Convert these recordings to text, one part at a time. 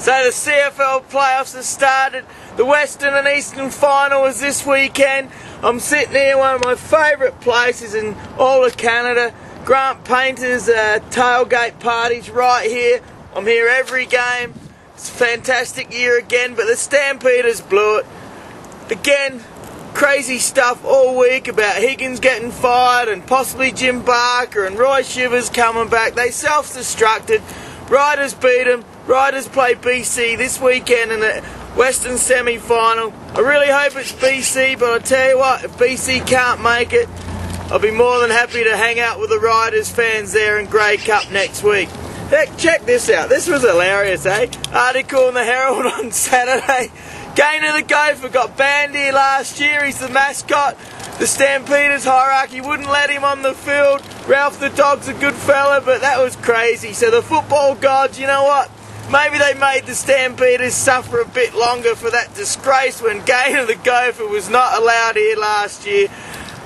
So the CFL playoffs have started. The Western and Eastern final is this weekend. I'm sitting here, one of my favourite places in all of Canada. Grant Painter's tailgate parties right here. I'm here every game. It's a fantastic year again, but the Stampeders blew it. Again, crazy stuff all week about Higgins getting fired and possibly Jim Barker and Roy Shivers coming back. They self-destructed. Riders beat them. Riders play BC this weekend in the Western semi-final. I really hope it's BC, but I'll tell you what, if BC can't make it, I'll be more than happy to hang out with the Riders fans there in Grey Cup next week. Heck, check this out. This was hilarious, eh? Article in the Herald on Saturday. Gainer the Gopher got banned here last year. He's the mascot. The Stampeders hierarchy wouldn't let him on the field. Ralph the Dog's a good fella, but that was crazy. So the football gods, you know what? Maybe they made the Stampeders suffer a bit longer for that disgrace when Gainer the Gopher was not allowed here last year.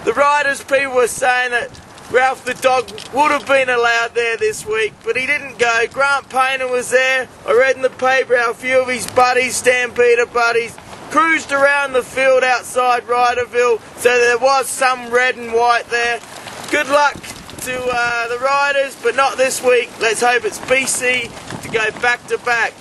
The Riders people were saying that Ralph the Dog would have been allowed there this week, but he didn't go. Grant Painter was there. I read in the paper how a few of his buddies, Stampeder buddies, cruised around the field outside Riderville, so there was some red and white there. Good luck to the Riders, but not this week. Let's hope it's BC to go back to back.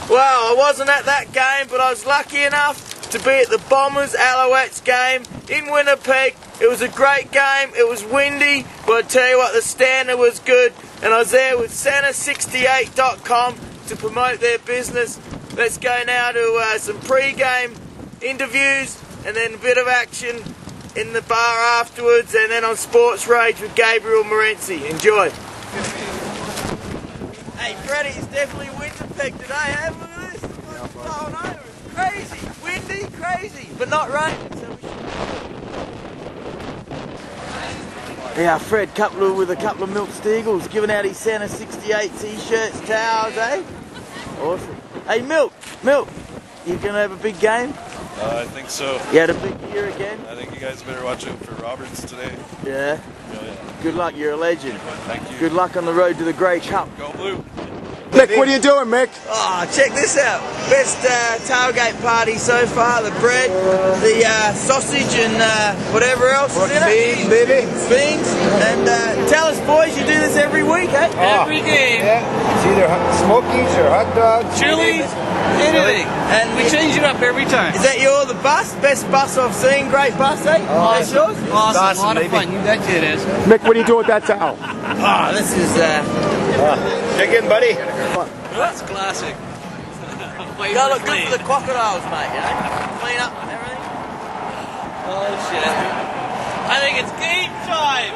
Well, I wasn't at that game, but I was lucky enough to be at the Bombers Alouettes game in Winnipeg. It was a great game. It was windy, but I tell you what, the standard was good, and I was there with Center68.com to promote their business. Let's go now to some pre-game interviews and then a bit of action in the bar afterwards, and then on Sports Rage with Gabriel Morency. Enjoy. Hey, Freddie, it's definitely Winnipeg today, eh? Look at this. What's going on? It was crazy. Windy, crazy, but not raining. So we should... Yeah, Fred, with a couple of Milk Steagles, giving out his Santa 68 t-shirts, towels, eh? Awesome. Hey, Milk, you gonna have a big game? I think so. You had a big year again? I think you guys better watch out for Roberts today. Yeah? Oh, yeah. Good luck, you're a legend. Thank you. Good luck on the road to the Grey Cup. Go Blue. Mick, what are you doing, Mick? Oh, check this out. Best tailgate party so far. The bread, the sausage and whatever else is in it. Beans. And tell us, boys, you do this every week, eh? Every game. Yeah. It's either smokies or hot dogs. Chilies, anything. And we change it up every time. Is that your the bus? Best bus I've seen. Great bus, eh? That's yours? Awesome, a lot of fun. You betcha it is. Mick, what are you doing with that towel? Oh, this is... Check in, buddy. That's classic. Gotta look good for the crocodiles, mate, you know? Clean up and everything. Oh, shit. I think it's game time.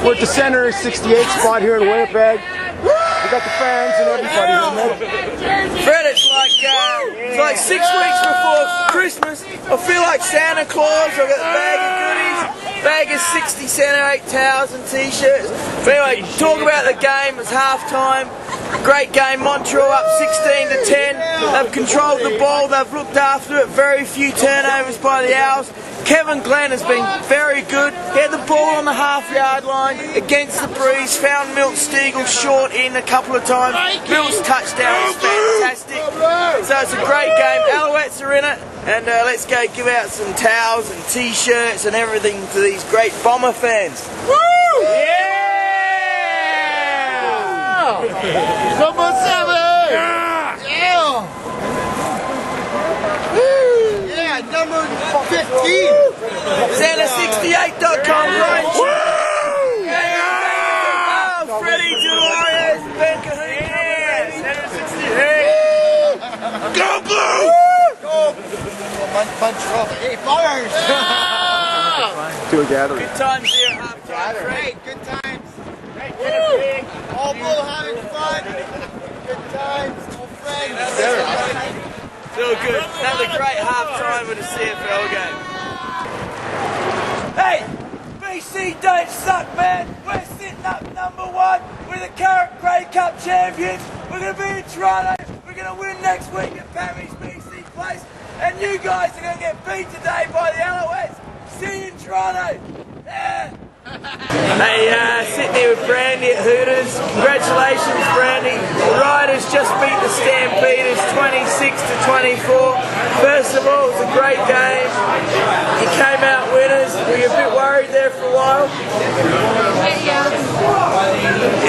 We're at the Center 68 spot here in Winnipeg. We got the fans and everybody here, Fred, it's like 6 weeks before Christmas. I feel like Santa Claus. I've got a bag of goodies, bag of 60 Santa 8 towels and t-shirts. But anyway, talk about the game. It's half-time. Great game. Montreal up 16-10. They've controlled the ball. They've looked after it. Very few turnovers by the Owls. Kevin Glenn has been very good. He had the ball on the half-yard line against the breeze. Found Milt Steagall short in a couple of times. Milt's touchdown was fantastic. So it's a great game. Alouettes are in it. And let's go give out some towels and t-shirts and everything to these great Bomber fans. Woo! Yeah! Number 7! Yeah! Yeah, number 15! Santa68.com, right? Woo! Yeah! Oh, Freddie Delores, Ben Cahoon, Santa68. Go Blue! Go! Punch off. Hey, fires! To a gathering. Good times here at half-time, Freddie. Good times. Woo! All Blue having fun. Good times. All friends. Feel good. Another great half-time at a CFL game. Hey! BC don't suck, man! We're sitting up #1. We're the current Grey Cup champions. We're going to be in Toronto. We're going to win next week at Pammy's BC Place. And you guys are going to get beat today by the Alouettes. See you in Toronto. Yeah. Hey, sitting here with Brandy at Hooters. Congratulations, Brandy. The Riders just beat the Stampeders 26 to 24. First of all, it was a great game. You came out winners. Were you a bit worried there for a while?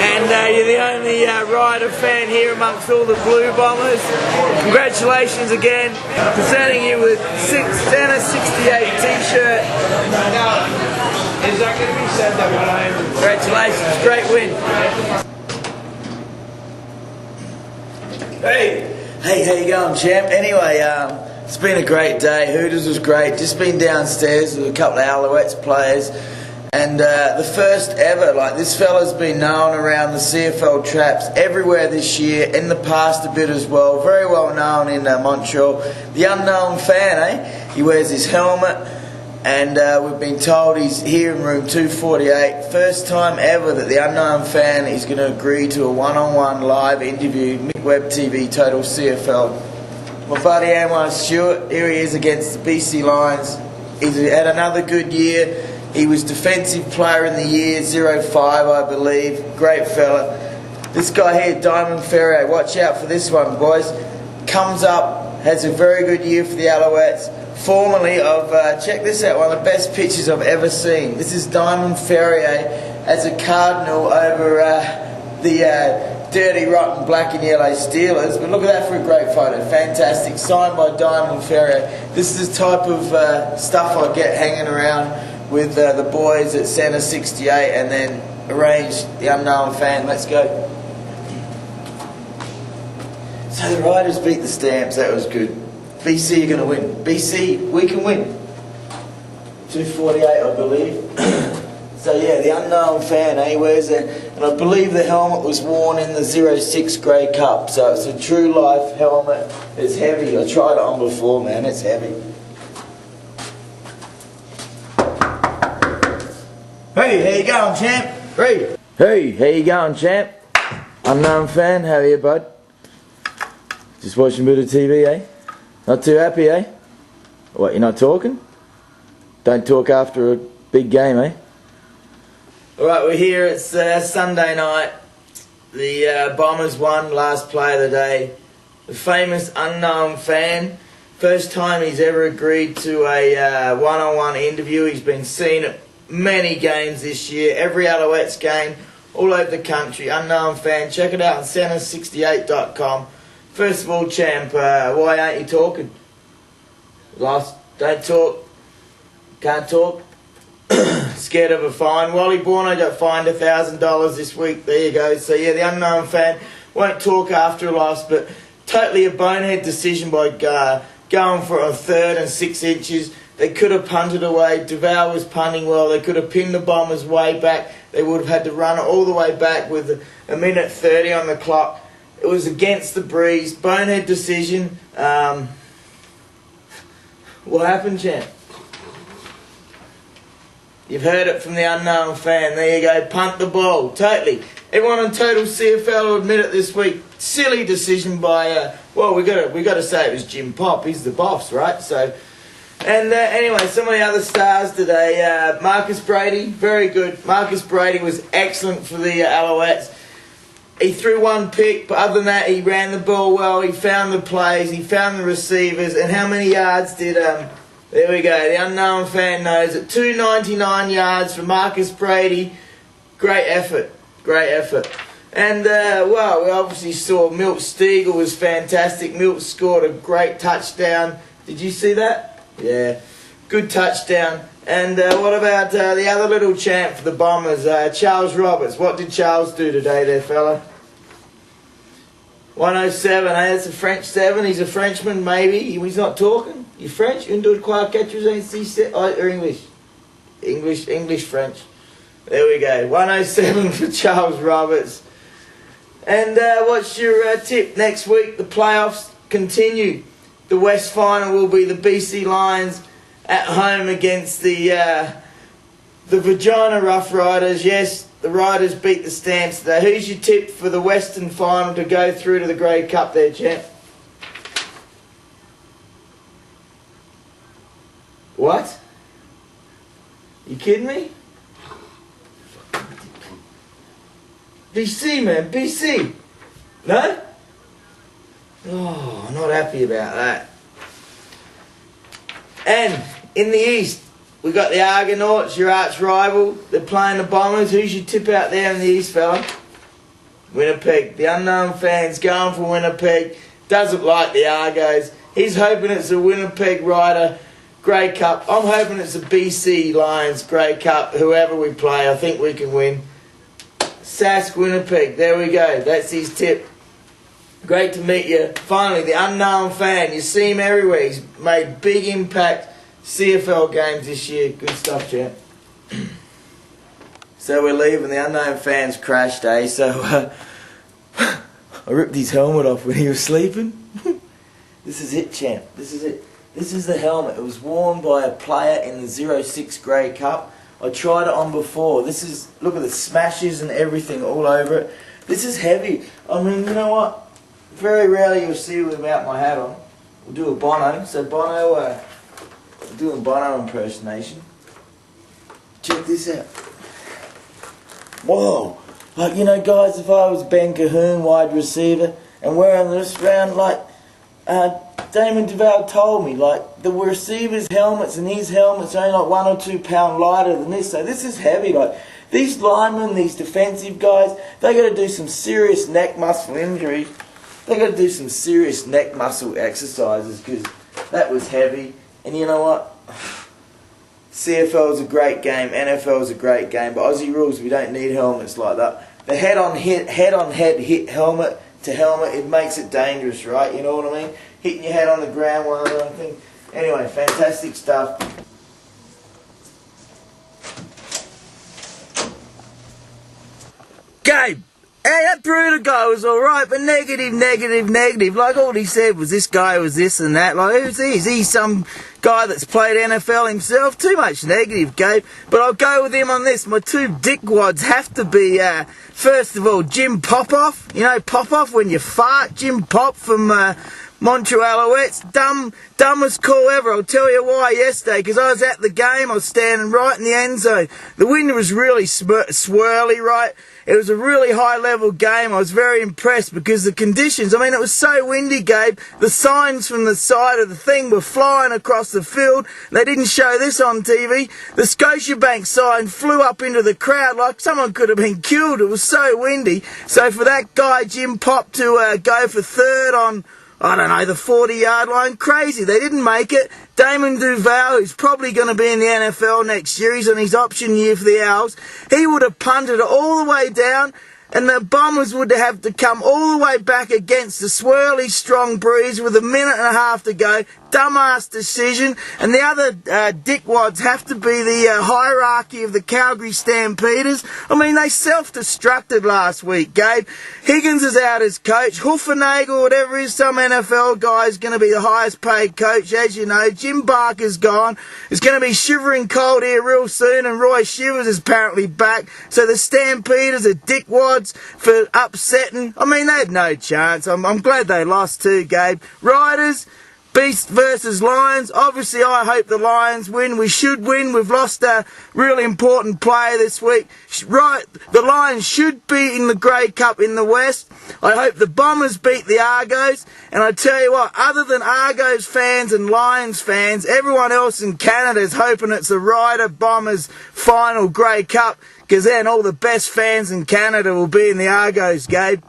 And you're the only Rider fan here amongst all the Blue Bombers. Congratulations again. Presenting you with Santa 68 t-shirt. Is that going to be said that when I am... Congratulations, great win. Hey, how you going, champ? Anyway, it's been a great day. Hooters was great. Just been downstairs with a couple of Alouettes players. And the first ever, like this fella's been known around the CFL traps everywhere this year, in the past a bit as well. Very well known in Montreal. The unknown fan, eh? He wears his helmet. And we've been told he's here in room 248. First time ever that the unknown fan is going to agree to a one-on-one live interview. Web TV Total CFL. My buddy Anwar Stewart, here he is against the BC Lions. He's had another good year. He was Defensive Player in the Year, 05 I believe. Great fella. This guy here, Diamond Ferrier, watch out for this one, boys. Comes up, has a very good year for the Alouettes. Formerly of, check this out, one of the best pictures I've ever seen. This is Diamond Ferrier as a Cardinal over the dirty, rotten black and yellow Steelers. But look at that for a great photo. Fantastic. Signed by Diamond Ferrier. This is the type of stuff I get hanging around with the boys at Centre 68 and then arrange the unknown fan. Let's go. So the Riders beat the Stamps. That was good. BC are going to win. BC, we can win. 248, I believe. So yeah, the unknown fan, eh? Wears it, and I believe the helmet was worn in the 06 Grey Cup. So it's a true life helmet. It's heavy. I tried it on before, man. It's heavy. Hey, how you going, champ? Hey, how you going, champ? Unknown fan, how are you, bud? Just watching a bit of TV, eh? Not too happy, eh? What, you're not talking? Don't talk after a big game, eh? Alright, we're here. It's Sunday night. The Bombers won, last play of the day. The famous unknown fan. First time he's ever agreed to a one-on-one interview. He's been seen at many games this year. Every Alouettes game, all over the country. Unknown fan. Check it out on centre68.com. First of all, champ, why aren't you talking? Don't talk. Can't talk. Scared of a fine. Wally Borno got fined $1,000 this week. There you go. So yeah, the unknown fan won't talk after a loss, but totally a bonehead decision by going for a 3rd and 6 inches. They could have punted away. Duval was punting well. They could have pinned the Bombers way back. They would have had to run it all the way back with a minute 30 on the clock. It was against the breeze. Bonehead decision. What happened, champ? You've heard it from the unknown fan. There you go. Punt the ball. Totally. Everyone on Total CFL will admit it this week. Silly decision by, well, we got to say it was Jim Pop. He's the boss, right? So, and anyway, some of the other stars today. Marcus Brady, very good. Marcus Brady was excellent for the Alouettes. He threw one pick, but other than that, he ran the ball well. He found the plays. He found the receivers. And how many yards did... there we go. The unknown fan knows it. 299 yards for Marcus Brady. Great effort. Great effort. And, well, we obviously saw Milt Stiegel was fantastic. Milt scored a great touchdown. Did you see that? Yeah. Good touchdown. And what about the other little champ for the Bombers, Charles Roberts? What did Charles do today there, fella? 107, eh? That's a French 7. He's a Frenchman, maybe. He's not talking. You French? Une, deux, trois, quatre, or English? English, French. There we go. 107 for Charles Roberts. And what's your tip? Next week, the playoffs continue. The West final will be the BC Lions at home against the Vagina Rough Riders. Yes, the Riders beat the Stamps today. Who's your tip for the Western final to go through to the Grey Cup there, champ? What? You kidding me? BC, man, BC. No? Oh, not happy about that. And in the East, we got the Argonauts, your arch rival. They're playing the Bombers. Who's your tip out there in the East, fella? Winnipeg. The unknown fan's going for Winnipeg. Doesn't like the Argos. He's hoping it's a Winnipeg Rider Grey Cup. I'm hoping it's a BC Lions Grey Cup. Whoever we play, I think we can win. Sask Winnipeg. There we go. That's his tip. Great to meet you. Finally, the unknown fan. You see him everywhere. He's made big impact CFL games this year. Good stuff, champ. So we're leaving. The unknown fan's crashed, eh? So I ripped his helmet off when he was sleeping. This is it, champ. This is it. This is the helmet. It was worn by a player in the 06 Grey Cup. I tried it on before. This is, look at the smashes and everything all over it. This is heavy. I mean, you know what? Very rarely you'll see me without my hat on. We'll do a Bono. So Bono, we're doing Bono impersonation. Check this out. Whoa! Like, you know, guys, if I was Ben Cahoon, wide receiver, and wearing this round, like, Damon Duval told me, like, the receivers' helmets and his helmets are only like 1 or 2 pounds lighter than this, so this is heavy. Like, these linemen, these defensive guys, they got to do some serious neck muscle injuries. They got to do some serious neck muscle exercises because that was heavy. And you know what? CFL is a great game, NFL is a great game, but Aussie rules, we don't need helmets like that. The head-on-head hit helmet to helmet, it makes it dangerous, right? You know what I mean? Hitting your head on the ground, one other thing. Anyway, fantastic stuff. Gabe! Hey, that Bruder guy was alright, but negative. Like, all he said was this guy was this and that. Like, who's he? Is he some guy that's played NFL himself? Too much negative, Gabe. But I'll go with him on this. My two dickwads have to be, first of all, Jim Popoff. You know, Popoff when you fart? Jim Pop from Montreal Alouettes. Dumbest call ever. I'll tell you why yesterday, because I was at the game. I was standing right in the end zone. The wind was really swirly, right? It was a really high-level game. I was very impressed because the conditions, I mean, it was so windy, Gabe. The signs from the side of the thing were flying across the field. They didn't show this on TV. The Scotiabank sign flew up into the crowd like someone could have been killed. It was so windy. So for that guy, Jim Pop, to go for third on, I don't know, the 40-yard line, crazy. They didn't make it. Damon Duval, who's probably going to be in the NFL next year, he's on his option year for the Owls, he would have punted it all the way down, and the Bombers would have to come all the way back against the swirly strong breeze with a minute and a half to go. Dumbass decision. And the other dickwads have to be the hierarchy of the Calgary Stampeders. I mean, they self-destructed last week, Gabe. Higgins is out as coach. Huffenagel, whatever is, some NFL guy is going to be the highest paid coach, as you know. Jim Barker's gone. It's going to be shivering cold here real soon, and Roy Shivers is apparently back. So the Stampeders are dickwads for upsetting. I mean, they had no chance. I'm glad they lost too, Gabe. Riders, Beast versus Lions. Obviously, I hope the Lions win. We should win. We've lost a really important player this week. Right, the Lions should be in the Grey Cup in the West. I hope the Bombers beat the Argos. And I tell you what, other than Argos fans and Lions fans, everyone else in Canada is hoping it's a Rider Bombers final Grey Cup, because then all the best fans in Canada will be in the Argos, Gabe.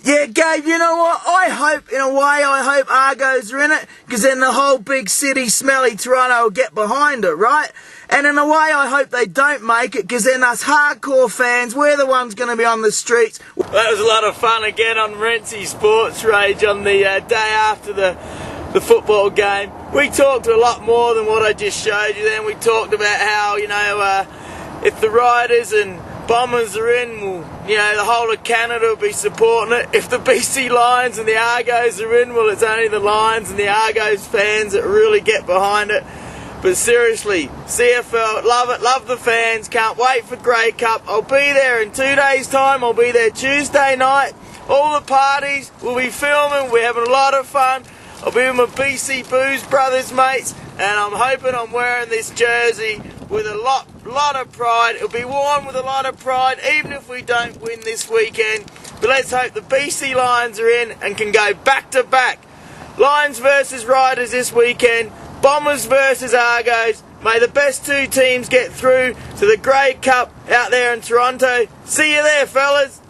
Yeah, Gabe, you know what? I hope, in a way, I hope Argos are in it, because then the whole big city, smelly Toronto will get behind it, right? And in a way, I hope they don't make it, because then us hardcore fans, we're the ones going to be on the streets. That was a lot of fun again on Rentsy Sports Rage on the day after the football game. We talked a lot more than what I just showed you then. We talked about how, you know, if the Riders and Bombers are in, well, you know, the whole of Canada will be supporting it. If the BC Lions and the Argos are in, well, it's only the Lions and the Argos fans that really get behind it. But seriously, CFL, love it, love the fans, can't wait for Grey Cup. I'll be there in 2 days' time. I'll be there Tuesday night. All the parties, we'll be filming, we're having a lot of fun. I'll be with my BC Booze Brothers mates, and I'm hoping I'm wearing this jersey with a lot lot of pride. It'll be worn with a lot of pride, even if we don't win this weekend. But let's hope the BC Lions are in and can go back to back. Lions versus Riders this weekend. Bombers versus Argos. May the best two teams get through to the Grey Cup out there in Toronto. See you there, fellas.